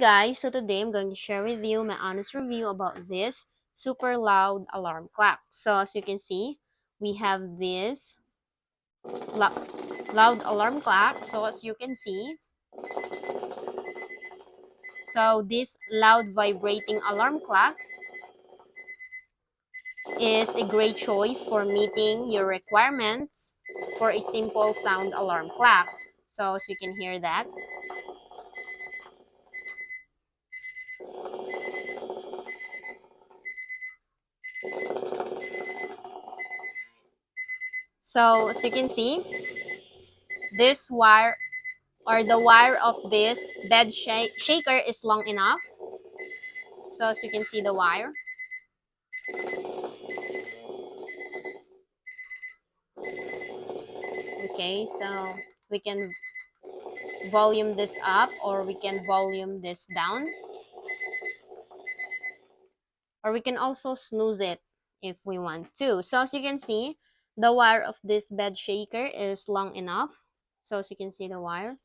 guys, so today I'm going to share with you my honest review about this super loud alarm clock. So as you can see, we have this lo loud alarm clock. So as you can see, so this loud vibrating alarm clock is a great choice for meeting your requirements for a simple sound alarm clock. So as you can hear that. So as you can see, this wire or the wire of this bed shaker is long enough. So as you can see the wire. Okay, so we can volume this up or we can volume this down. Or we can also snooze it if we want to. So as you can see, the wire of this bed shaker is long enough. So as you can see the wire.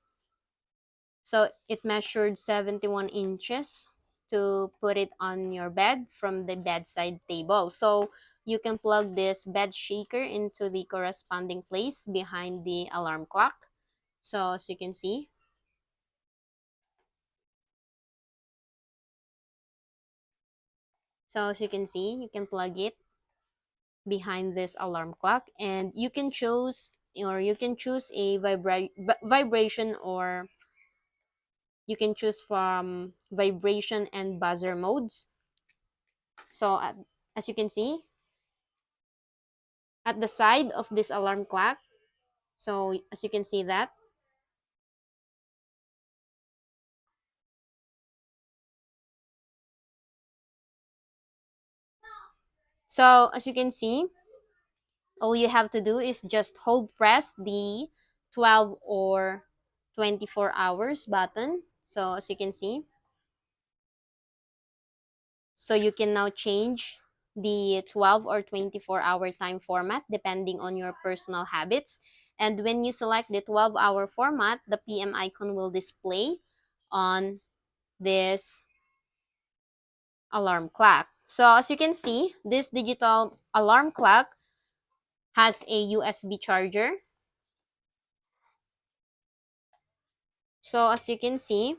So it measured 71 inches to put it on your bed from the bedside table. So you can plug this bed shaker into the corresponding place behind the alarm clock. So as you can see. So as you can see, you can plug it behind this alarm clock and you can choose a vibration, or you can choose from vibration and buzzer modes. So as you can see at the side of this alarm clock, so as you can see that, so as you can see, all you have to do is just hold press the 12 or 24 hours button. So as you can see, so you can now change the 12 or 24-hour time format depending on your personal habits. And when you select the 12-hour format, the PM icon will display on this alarm clock. So as you can see, this digital alarm clock has a USB charger. So as you can see,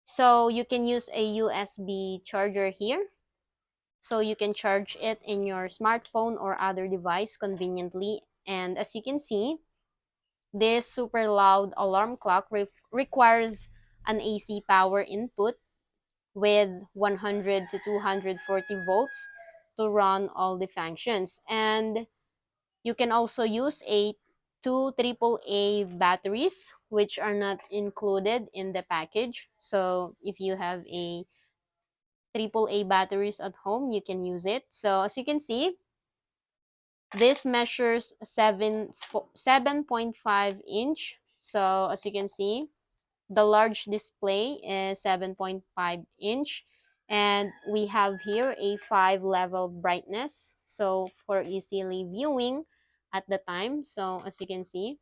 so you can use a USB charger here. So you can charge it in your smartphone or other device conveniently. And as you can see, this super loud alarm clock requires an AC power input with 100 to 240 volts to run all the functions. And you can also use two AAA batteries, which are not included in the package. So if you have a AAA batteries at home, you can use it. So as you can see, this measures 7.5 inch. So as you can see, the large display is 7.5 inch. And we have here a 5-level brightness. So for easily viewing at the time. So as you can see.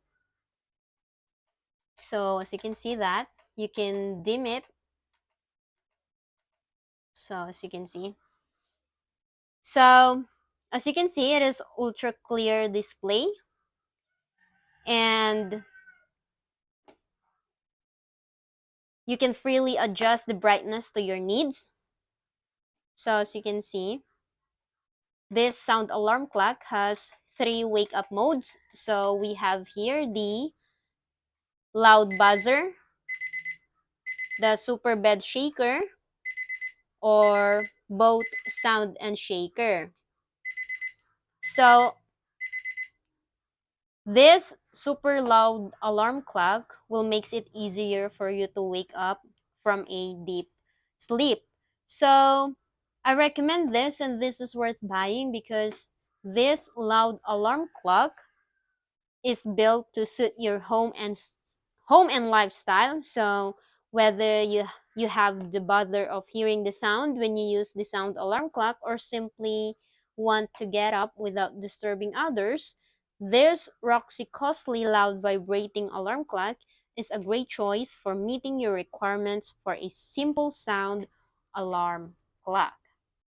So as you can see that, you can dim it. So as you can see. So as you can see, it is ultra clear display. And you can freely adjust the brightness to your needs. So as you can see, this sound alarm clock has 3 wake up modes. So we have here the loud buzzer, the super bed shaker, or both sound and shaker. So this super loud alarm clock will makes it easier for you to wake up from a deep sleep. So I recommend this, and this is worth buying because this loud alarm clock is built to suit your home and lifestyle. So whether you have the bother of hearing the sound when you use the sound alarm clock, or simply want to get up without disturbing others, this Roxy costly loud vibrating alarm clock is a great choice for meeting your requirements for a simple sound alarm clock.